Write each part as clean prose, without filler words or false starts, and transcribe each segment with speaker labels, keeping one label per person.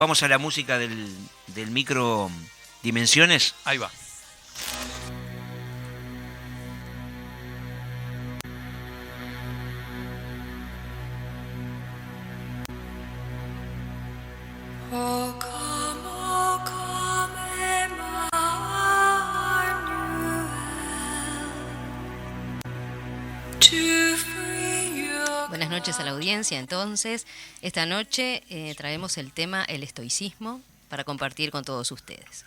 Speaker 1: Vamos a la música del micro Dimensiones.
Speaker 2: Ahí va.
Speaker 3: Buenas noches a la audiencia. Entonces, esta noche traemos el tema el estoicismo para compartir con todos ustedes.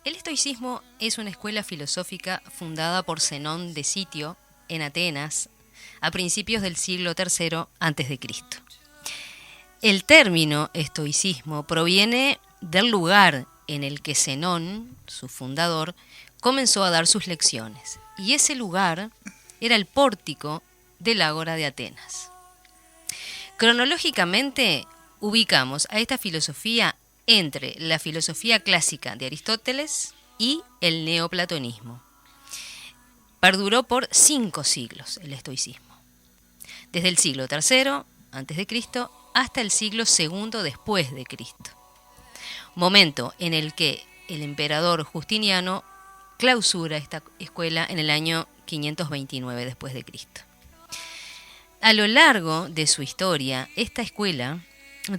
Speaker 3: El estoicismo es una escuela filosófica fundada por Zenón de Sitio en Atenas a principios del siglo III a.C. El término estoicismo proviene del lugar en el que Zenón, su fundador, comenzó a dar sus lecciones, y ese lugar era el pórtico del Ágora de Atenas. Cronológicamente, ubicamos a esta filosofía entre la filosofía clásica de Aristóteles y el neoplatonismo. Perduró por 5 siglos el estoicismo, desde el siglo III a.C. hasta el siglo II después de Cristo, momento en el que el emperador Justiniano clausura esta escuela en el año 529 después de Cristo. A lo largo de su historia, esta escuela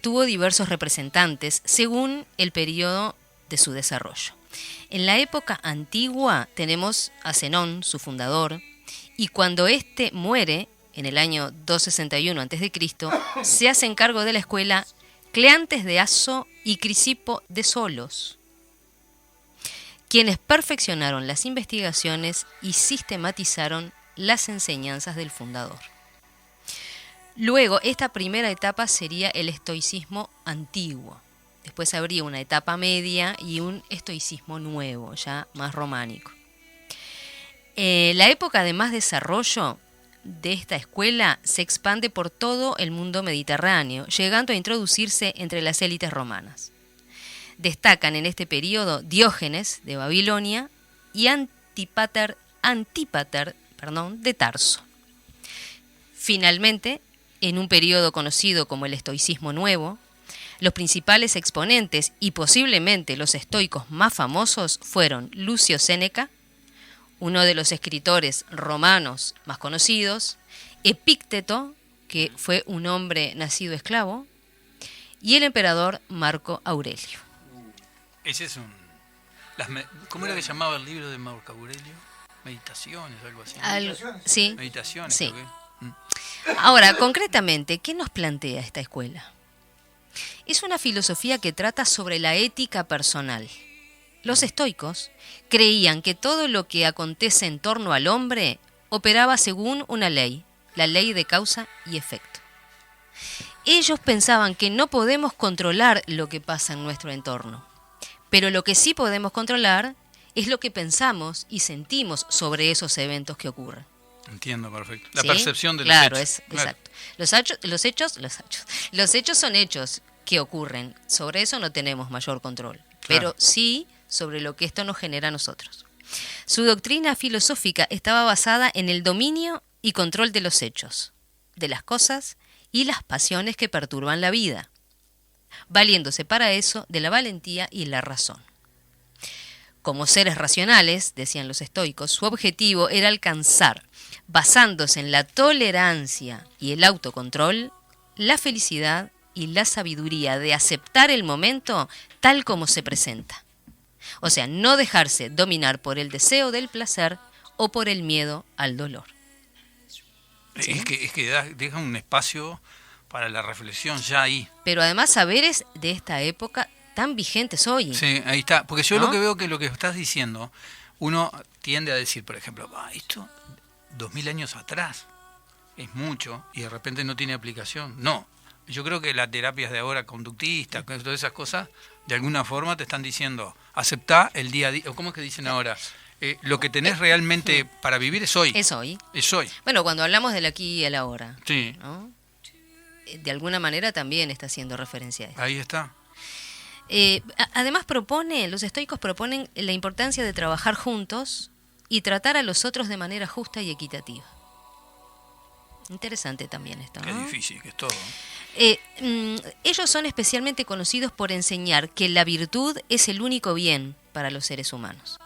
Speaker 3: tuvo diversos representantes según el periodo de su desarrollo. En la época antigua tenemos a Zenón, su fundador, y cuando éste muere, en el año 261 a.C., se hacen cargo de la escuela Cleantes de Aso y Crisipo de Solos, quienes perfeccionaron las investigaciones y sistematizaron las enseñanzas del fundador. Luego, esta primera etapa sería el estoicismo antiguo. Después habría una etapa media y un estoicismo nuevo, ya más románico. La época de más desarrollo de esta escuela se expande por todo el mundo mediterráneo, llegando a introducirse entre las élites romanas. Destacan en este periodo Diógenes de Babilonia y Antípater de Tarso. Finalmente, en un periodo conocido como el estoicismo nuevo, los principales exponentes y posiblemente los estoicos más famosos fueron Lucio Séneca, uno de los escritores romanos más conocidos, Epícteto, que fue un hombre nacido esclavo, y el emperador Marco Aurelio.
Speaker 2: Ese es ¿Cómo era que llamaba el libro de Marco Aurelio? Meditaciones, algo así.
Speaker 3: Sí.
Speaker 2: Meditaciones,
Speaker 3: sí.
Speaker 2: creo que.
Speaker 3: Ahora, concretamente, ¿qué nos plantea esta escuela? Es una filosofía que trata sobre la ética personal. Los estoicos creían que todo lo que acontece en torno al hombre operaba según una ley, la ley de causa y efecto. Ellos pensaban que no podemos controlar lo que pasa en nuestro entorno, pero lo que sí podemos controlar es lo que pensamos y sentimos sobre esos eventos que ocurren.
Speaker 2: Entiendo, perfecto. La
Speaker 3: ¿Sí?
Speaker 2: percepción de
Speaker 3: claro,
Speaker 2: los hechos. Claro,
Speaker 3: exacto. Los hechos son hechos que ocurren. Sobre eso no tenemos mayor control, pero sí sobre lo que esto nos genera a nosotros. Su doctrina filosófica estaba basada en el dominio y control de los hechos, de las cosas y las pasiones que perturban la vida, valiéndose para eso de la valentía y la razón. Como seres racionales, decían los estoicos, su objetivo era alcanzar, basándose en la tolerancia y el autocontrol, la felicidad y la sabiduría de aceptar el momento tal como se presenta. O sea, no dejarse dominar por el deseo del placer o por el miedo al dolor.
Speaker 2: ¿Sí? Es que deja un espacio para la reflexión ya ahí.
Speaker 3: Pero además saberes de esta época tan vigentes hoy.
Speaker 2: Sí, ahí está. Porque yo
Speaker 3: ¿no?
Speaker 2: lo que veo que lo que estás diciendo, uno tiende a decir, por ejemplo, esto 2000 años atrás es mucho y de repente no tiene aplicación. No, yo creo que las terapias de ahora conductistas, todas esas cosas, de alguna forma te están diciendo, aceptá el día a día, o ¿cómo es que dicen ahora? Lo que tenés realmente para vivir es hoy.
Speaker 3: Es hoy.
Speaker 2: Es hoy.
Speaker 3: Bueno, cuando hablamos del aquí y el ahora,
Speaker 2: Sí.
Speaker 3: ¿no? De alguna manera también está haciendo referencia a esto.
Speaker 2: Ahí está.
Speaker 3: Además los estoicos proponen la importancia de trabajar juntos y tratar a los otros de manera justa y equitativa. Interesante también esto,
Speaker 2: Qué
Speaker 3: ¿no?
Speaker 2: difícil que es todo.
Speaker 3: Ellos son especialmente conocidos por enseñar que la virtud es el único bien para los seres humanos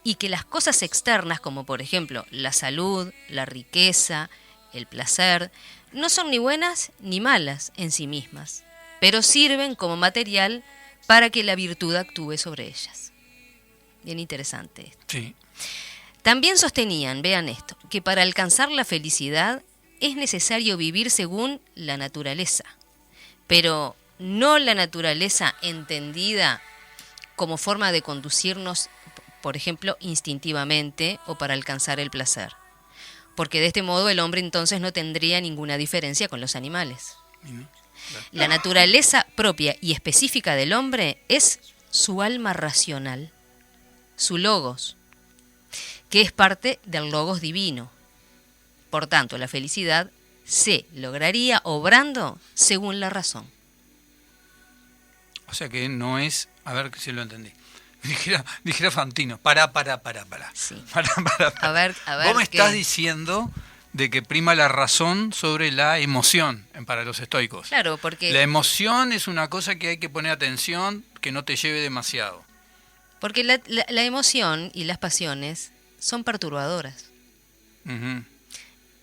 Speaker 3: y que las cosas externas, como por ejemplo la salud, la riqueza, el placer, no son ni buenas ni malas en sí mismas, pero sirven como material para que la virtud actúe sobre ellas. Bien interesante esto.
Speaker 2: Sí.
Speaker 3: También sostenían, vean esto, que para alcanzar la felicidad es necesario vivir según la naturaleza, pero no la naturaleza entendida como forma de conducirnos, por ejemplo, instintivamente o para alcanzar el placer, porque de este modo el hombre entonces no tendría ninguna diferencia con los animales. La naturaleza propia y específica del hombre es su alma racional, su logos, que es parte del logos divino. Por tanto, la felicidad se lograría obrando según la razón.
Speaker 2: O sea que no es, a ver si lo entendí. Dijera Fantino, para.
Speaker 3: Sí.
Speaker 2: Para.
Speaker 3: A ver,
Speaker 2: Vos me estás diciendo de que prima la razón sobre la emoción para los estoicos.
Speaker 3: Claro, porque
Speaker 2: La emoción es una cosa que hay que poner atención, que no te lleve demasiado.
Speaker 3: porque la emoción y las pasiones son perturbadoras.
Speaker 2: Ujú.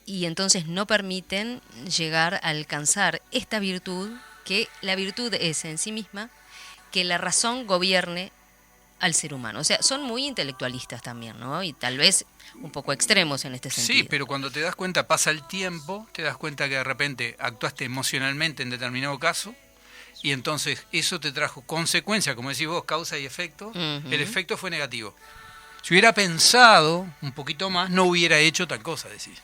Speaker 3: Y entonces no permiten llegar a alcanzar esta virtud, que la virtud es en sí misma que la razón gobierne al ser humano. O sea, son muy intelectualistas también, ¿no? Y tal vez un poco extremos en este sentido.
Speaker 2: Sí, pero cuando te das cuenta, pasa el tiempo, te das cuenta que de repente actuaste emocionalmente en determinado caso, y entonces eso te trajo consecuencia, como decís vos, causa y efecto.
Speaker 3: Ujú.
Speaker 2: El efecto fue negativo. Si hubiera pensado un poquito más, no hubiera hecho tal cosa, decís.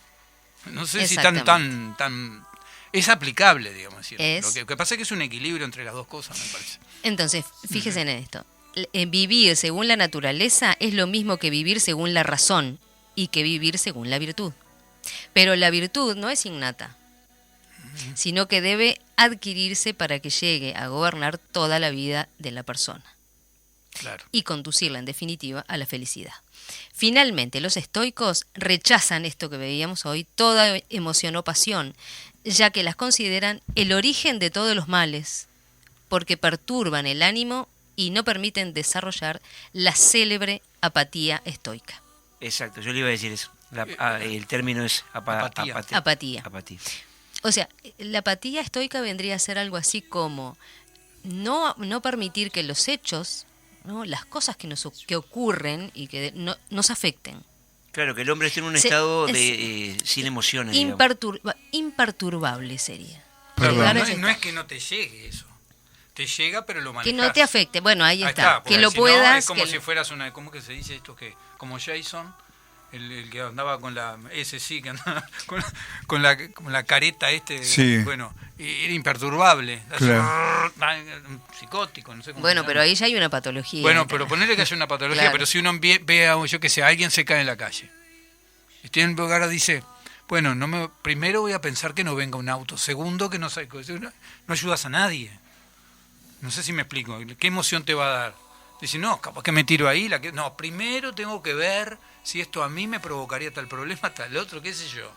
Speaker 2: No sé si tan es aplicable, digamos. Decir.
Speaker 3: Es.
Speaker 2: Lo que pasa es que es un equilibrio entre las dos cosas, me parece.
Speaker 3: Entonces, fíjese en esto. Vivir según la naturaleza es lo mismo que vivir según la razón y que vivir según la virtud. Pero la virtud no es innata, sino que debe adquirirse para que llegue a gobernar toda la vida de la persona
Speaker 2: Claro.
Speaker 3: y conducirla, en definitiva, a la felicidad. Finalmente, los estoicos rechazan esto que veíamos hoy, toda emoción o pasión, ya que las consideran el origen de todos los males, porque perturban el ánimo y no permiten desarrollar la célebre apatía estoica.
Speaker 1: Exacto, yo le iba a decir eso. El término es
Speaker 2: Apatía.
Speaker 3: Apatía.
Speaker 1: Apatía.
Speaker 3: O sea, la apatía estoica vendría a ser algo así como no permitir que los hechos, ¿no?, las cosas que ocurren y que nos afecten.
Speaker 1: Claro, que el hombre esté en un estado de sin emociones. digamos.
Speaker 3: Imperturbable sería.
Speaker 2: Claro,
Speaker 3: Llegar a
Speaker 2: no,
Speaker 3: ese
Speaker 2: no es
Speaker 3: estado.
Speaker 2: que no te llegue eso. Te llega, pero lo
Speaker 3: Que
Speaker 2: manejas.
Speaker 3: no te afecte. Bueno, ahí está.
Speaker 2: porque
Speaker 3: Que lo
Speaker 2: si no,
Speaker 3: puedas.
Speaker 2: es como
Speaker 3: que
Speaker 2: si fueras una. ¿Cómo que se dice esto? Que como Jason, el que andaba con la. Ese sí, que andaba con la careta
Speaker 4: Sí.
Speaker 2: Bueno, era imperturbable.
Speaker 4: Claro.
Speaker 2: Psicótico, no sé cómo
Speaker 3: Bueno,
Speaker 2: se
Speaker 3: pero
Speaker 2: llama.
Speaker 3: ahí ya hay una patología.
Speaker 2: Bueno, pero ponerle que haya una patología,
Speaker 3: Claro.
Speaker 2: pero si uno ve a, yo que sé, alguien se cae en la calle. Y en lugar dice, bueno, primero voy a pensar que no venga un auto, segundo que no ayudas a nadie. No sé si me explico. ¿Qué emoción te va a dar? Dice, no, capaz que me tiro ahí. No, primero tengo que ver si esto a mí me provocaría tal problema, tal otro, qué sé yo.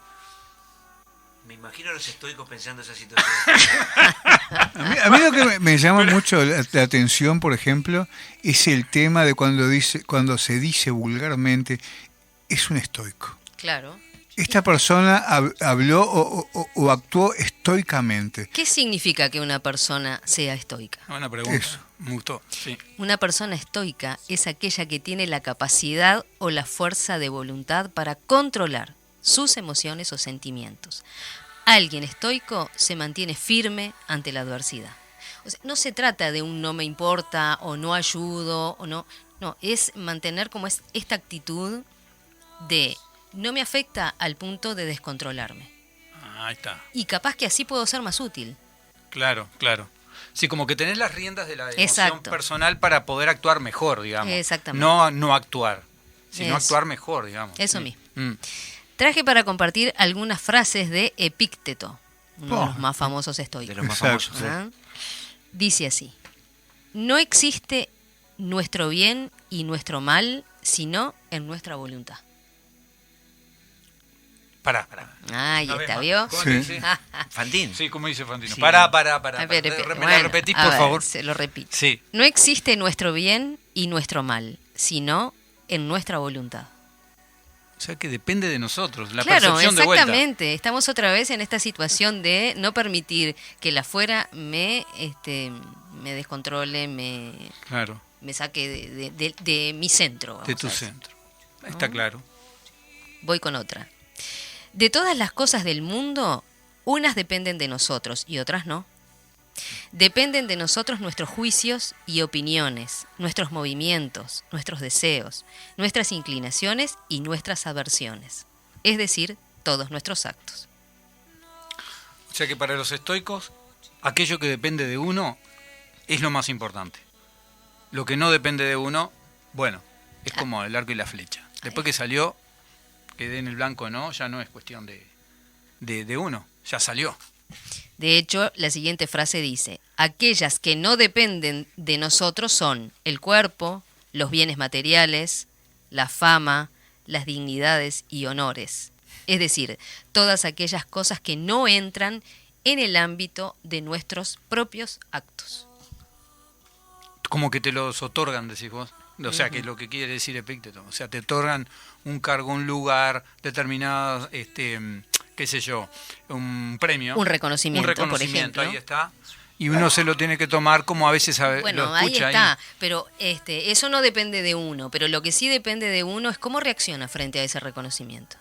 Speaker 1: Me imagino a los estoicos pensando esa situación.
Speaker 4: A mí lo que me llama mucho la atención, por ejemplo, es el tema de cuando se dice vulgarmente, es un estoico.
Speaker 3: Claro.
Speaker 4: Esta persona habló o actuó estoicamente.
Speaker 3: ¿Qué significa que una persona sea estoica?
Speaker 2: Buena pregunta.
Speaker 4: Eso.
Speaker 2: Me gustó. Sí.
Speaker 3: Una persona estoica es aquella que tiene la capacidad o la fuerza de voluntad para controlar sus emociones o sentimientos. Alguien estoico se mantiene firme ante la adversidad. O sea, no se trata de un no me importa o no ayudo o no. No, es mantener como es esta actitud de no me afecta al punto de descontrolarme.
Speaker 2: Ahí está.
Speaker 3: Y capaz que así puedo ser más útil.
Speaker 2: Claro. Sí, como que tenés las riendas de la emoción
Speaker 3: Exacto.
Speaker 2: personal para poder actuar mejor, digamos.
Speaker 3: Exactamente.
Speaker 2: No actuar, sino
Speaker 3: Eso.
Speaker 2: actuar mejor, digamos.
Speaker 3: Eso
Speaker 2: Sí.
Speaker 3: mismo.
Speaker 2: Mm.
Speaker 3: Traje para compartir algunas frases de Epícteto, uno de
Speaker 4: Oh.
Speaker 3: los más famosos
Speaker 1: De
Speaker 3: estoicos.
Speaker 1: los más
Speaker 4: Exacto.
Speaker 1: famosos.
Speaker 3: ¿Ah? Dice así: no existe nuestro bien y nuestro mal, sino en nuestra voluntad.
Speaker 2: Pará.
Speaker 3: Ahí
Speaker 2: Una vez
Speaker 3: está,
Speaker 2: más.
Speaker 3: ¿vio?
Speaker 2: ¿Cómo
Speaker 4: Sí.
Speaker 2: dice?
Speaker 1: Fantín.
Speaker 2: Sí, como dice Fantino.
Speaker 1: Sí.
Speaker 2: Pará.
Speaker 3: A ver,
Speaker 2: ¿Me la
Speaker 3: bueno,
Speaker 2: repetís,
Speaker 3: a
Speaker 2: por
Speaker 3: ver,
Speaker 2: favor?
Speaker 3: Se lo repito.
Speaker 2: Sí.
Speaker 3: No existe nuestro bien y nuestro mal, sino en nuestra voluntad.
Speaker 2: O sea que depende de nosotros, la
Speaker 3: Claro,
Speaker 2: percepción de vuelta.
Speaker 3: exactamente. Estamos otra vez en esta situación de no permitir que el afuera me descontrole,
Speaker 2: Claro,
Speaker 3: me saque de mi centro.
Speaker 2: de
Speaker 3: vamos
Speaker 2: tu
Speaker 3: a decir.
Speaker 2: centro. Está claro.
Speaker 3: Voy con otra. De todas las cosas del mundo, unas dependen de nosotros y otras no. Dependen de nosotros nuestros juicios y opiniones, nuestros movimientos, nuestros deseos, nuestras inclinaciones y nuestras aversiones. Es decir, todos nuestros actos.
Speaker 2: O sea que para los estoicos, aquello que depende de uno es lo más importante. Lo que no depende de uno, bueno, es como el arco y la flecha. Después que salió, quedé en el blanco o no, ya no es cuestión de uno, ya salió.
Speaker 3: De hecho, la siguiente frase dice, aquellas que no dependen de nosotros son el cuerpo, los bienes materiales, la fama, las dignidades y honores. Es decir, todas aquellas cosas que no entran en el ámbito de nuestros propios actos.
Speaker 2: Como que te los otorgan, decís vos. O sea, que es lo que quiere decir Epicteto. O sea, te otorgan un cargo, un lugar, determinados, qué sé yo, un premio.
Speaker 3: Un reconocimiento, por
Speaker 2: reconocimiento,
Speaker 3: ejemplo.
Speaker 2: ahí está. Y uno se lo tiene que tomar como a veces
Speaker 3: Bueno,
Speaker 2: lo
Speaker 3: ahí
Speaker 2: escucha
Speaker 3: está, pero eso no depende de uno, pero lo que sí depende de uno es cómo reacciona frente a ese reconocimiento.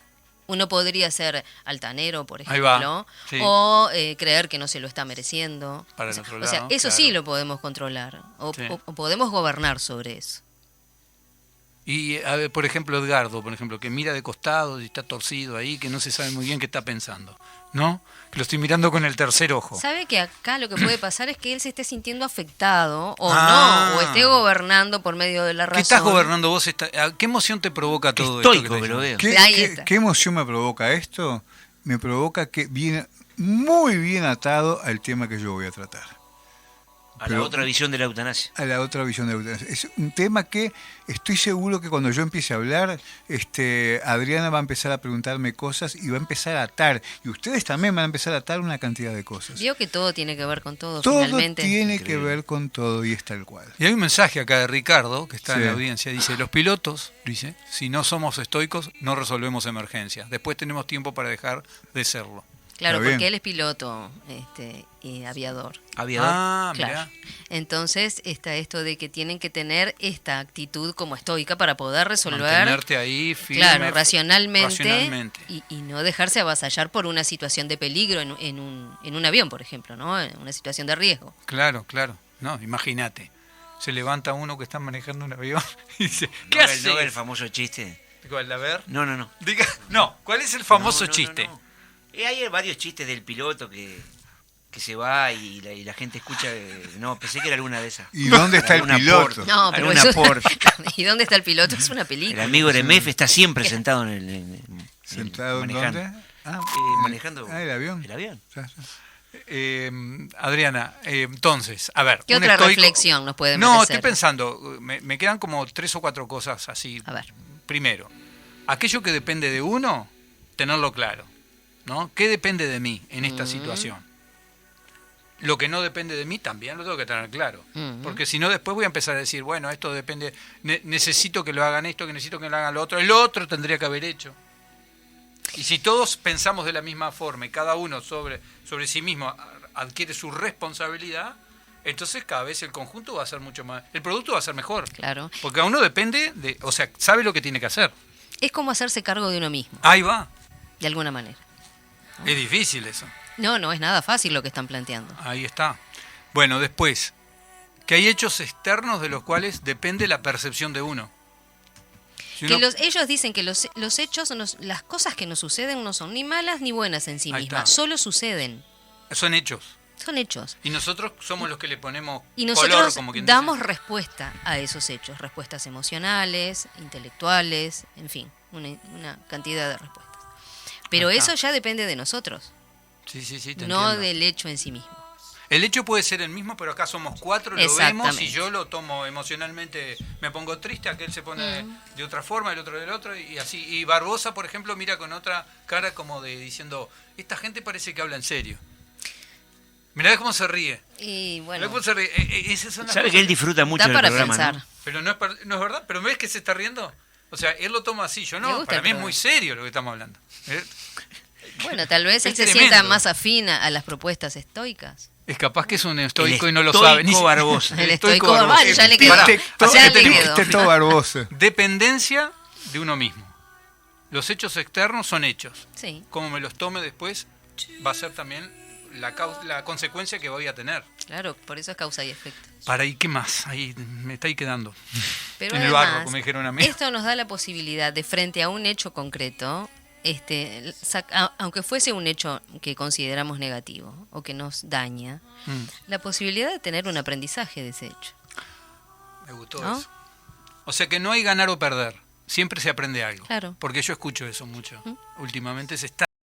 Speaker 3: Uno podría ser altanero, por
Speaker 2: Ahí va,
Speaker 3: ejemplo,
Speaker 2: sí.
Speaker 3: o creer que no se lo está mereciendo.
Speaker 2: Para
Speaker 3: o
Speaker 2: el
Speaker 3: sea,
Speaker 2: otro
Speaker 3: o sea,
Speaker 2: lado,
Speaker 3: eso
Speaker 2: claro.
Speaker 3: sí lo podemos controlar,
Speaker 2: Sí.
Speaker 3: o podemos gobernar sobre eso.
Speaker 2: Y, a ver, por ejemplo, Edgardo, por ejemplo, que mira de costado y está torcido ahí, que no se sabe muy bien qué está pensando, ¿no? Que lo estoy mirando con el tercer ojo.
Speaker 3: ¿Sabe que acá lo que puede pasar es que él se esté sintiendo afectado, o
Speaker 2: Ah.
Speaker 3: no, o esté gobernando por medio de la razón?
Speaker 2: ¿Qué estás gobernando vos? ¿Qué emoción te provoca todo
Speaker 1: Estoico
Speaker 2: esto?
Speaker 1: que lo veo.
Speaker 3: Ahí está.
Speaker 4: ¿Qué emoción me provoca esto? Me provoca que viene muy bien atado al tema que yo voy a tratar.
Speaker 1: A
Speaker 4: Pero-
Speaker 1: la otra visión de la eutanasia.
Speaker 4: A la otra visión de la eutanasia. Es un tema que estoy seguro que cuando yo empiece a hablar, Adriana va a empezar a preguntarme cosas y va a empezar a atar. Y ustedes también van a empezar a atar una cantidad de cosas.
Speaker 3: Vio que todo tiene que ver con todo,
Speaker 4: Todo
Speaker 3: finalmente.
Speaker 4: tiene que
Speaker 1: Increíble.
Speaker 4: ver con todo y es tal cual.
Speaker 2: Y hay un mensaje acá de Ricardo, que está
Speaker 4: Sí.
Speaker 2: en la audiencia, dice, los pilotos, dice, si no somos estoicos, no resolvemos emergencias. Después tenemos tiempo para dejar de serlo.
Speaker 3: Claro,
Speaker 4: Está bien.
Speaker 3: porque él es piloto, aviador.
Speaker 1: Aviador.
Speaker 2: Ah,
Speaker 3: Claro.
Speaker 2: mirá.
Speaker 3: Entonces está esto de que tienen que tener esta actitud como estoica para poder resolver,
Speaker 2: Mantenerte ahí firme.
Speaker 3: claro, racionalmente,
Speaker 2: racionalmente.
Speaker 3: y no dejarse avasallar por una situación de peligro en un avión, por ejemplo, ¿no? En una situación de riesgo.
Speaker 2: Claro. No, imagínate. Se levanta uno que está manejando un avión y dice, ¿qué
Speaker 1: ¿No
Speaker 2: haces?
Speaker 1: ve el famoso chiste?
Speaker 2: ¿Cuál? A ver.
Speaker 1: No.
Speaker 2: No, ¿cuál es el famoso
Speaker 1: No.
Speaker 2: chiste?
Speaker 1: Hay varios chistes del piloto que se va y la gente escucha. No, pensé que era alguna de esas.
Speaker 4: ¿Y dónde está el
Speaker 1: Alguna
Speaker 4: piloto?
Speaker 1: por-
Speaker 3: No, pero
Speaker 1: alguna
Speaker 3: eso
Speaker 1: por-
Speaker 3: ¿Y dónde está el piloto? Es una
Speaker 1: El
Speaker 3: película.
Speaker 1: amigo Remef está siempre sentado en el
Speaker 4: ¿Sentado en
Speaker 1: manejando.
Speaker 4: dónde?
Speaker 1: Manejando
Speaker 4: el avión.
Speaker 1: El avión.
Speaker 2: Adriana, entonces, a ver.
Speaker 3: ¿Qué
Speaker 2: un
Speaker 3: otra
Speaker 2: estoico-
Speaker 3: reflexión nos puede
Speaker 2: No,
Speaker 3: merecer?
Speaker 2: estoy pensando, me quedan como 3 o 4 cosas así.
Speaker 3: A ver.
Speaker 2: Primero, aquello que depende de uno, tenerlo claro, ¿no? ¿Qué depende de mí en esta situación? Lo que no depende de mí también lo tengo que tener claro. Porque si no, después voy a empezar a decir, bueno, esto depende, necesito que lo hagan esto, que necesito que lo hagan lo otro, el otro tendría que haber hecho. Y si todos pensamos de la misma forma y cada uno sobre sí mismo adquiere su responsabilidad, entonces cada vez el conjunto va a ser mucho más, el producto va a ser mejor.
Speaker 3: Claro.
Speaker 2: Porque a uno depende o sea, sabe lo que tiene que hacer.
Speaker 3: Es como hacerse cargo de uno mismo,
Speaker 2: Ahí va.
Speaker 3: de alguna manera.
Speaker 2: Es difícil eso.
Speaker 3: No es nada fácil lo que están planteando.
Speaker 2: Ahí está. Bueno, después, que hay hechos externos de los cuales depende la percepción de uno. Si
Speaker 3: Que
Speaker 2: uno-
Speaker 3: ellos dicen que los hechos, las cosas que nos suceden no son ni malas ni buenas en sí
Speaker 2: Ahí
Speaker 3: mismas,
Speaker 2: está.
Speaker 3: solo suceden,
Speaker 2: Son hechos.
Speaker 3: son hechos.
Speaker 2: Y nosotros somos los que le ponemos
Speaker 3: Y
Speaker 2: color,
Speaker 3: nosotros
Speaker 2: como quien
Speaker 3: damos
Speaker 2: dice.
Speaker 3: respuesta a esos hechos, respuestas emocionales, intelectuales, en fin, una cantidad de respuestas. Pero
Speaker 2: Ahí está.
Speaker 3: eso ya depende de nosotros,
Speaker 2: Sí, te
Speaker 3: no
Speaker 2: entiendo.
Speaker 3: del hecho en sí mismo.
Speaker 2: El hecho puede ser el mismo, pero acá somos 4, lo vemos
Speaker 3: Exactamente.
Speaker 2: y yo lo tomo emocionalmente, me pongo triste, aquel se pone de otra forma, el otro del otro, y así. Y Barbosa, por ejemplo, mira con otra cara como de diciendo, esta gente parece que habla en serio. Mirá cómo se ríe.
Speaker 3: Y
Speaker 2: Mirá
Speaker 3: bueno,
Speaker 2: cómo se ríe. Esas son las
Speaker 1: Sabe
Speaker 2: cosas
Speaker 1: que él disfruta mucho
Speaker 3: da
Speaker 1: del
Speaker 3: para
Speaker 1: programa,
Speaker 3: pensar.
Speaker 1: ¿no?
Speaker 2: Pero no es verdad, pero ¿ves que se está riendo? O sea, él lo toma así, yo
Speaker 3: Me
Speaker 2: no,
Speaker 3: gusta
Speaker 2: para
Speaker 3: el
Speaker 2: mí es
Speaker 3: programa.
Speaker 2: muy serio lo que estamos hablando.
Speaker 3: Bueno, tal vez él
Speaker 2: Es
Speaker 3: se
Speaker 2: tremendo.
Speaker 3: sienta más afín a las propuestas estoicas.
Speaker 2: Es capaz que es un estoico
Speaker 1: El
Speaker 2: y no lo
Speaker 1: estoico
Speaker 2: sabe. Ni si-
Speaker 1: Barbosa.
Speaker 3: El estoico Barbosa, ya le quedó.
Speaker 2: Pará,
Speaker 3: Ya le
Speaker 2: hacete-
Speaker 3: quedó.
Speaker 4: Teto Barbosa.
Speaker 2: Dependencia de uno mismo. Los hechos externos son hechos.
Speaker 3: Sí,
Speaker 2: Como me los tome después va a ser también la consecuencia que voy a tener.
Speaker 3: claro, por eso es causa y efecto.
Speaker 2: Para ahí, ¿qué más? Ahí me está ahí quedando.
Speaker 3: Pero
Speaker 2: En el
Speaker 3: además,
Speaker 2: barro, como dijeron a mí.
Speaker 3: esto nos da la posibilidad de, frente a un hecho concreto, aunque fuese un hecho que consideramos negativo o que nos daña, la posibilidad de tener un aprendizaje de ese hecho.
Speaker 2: Me gustó
Speaker 3: ¿No?
Speaker 2: eso. O sea que no hay ganar o perder. Siempre se aprende algo.
Speaker 3: Claro.
Speaker 2: Porque yo escucho eso mucho. Últimamente se está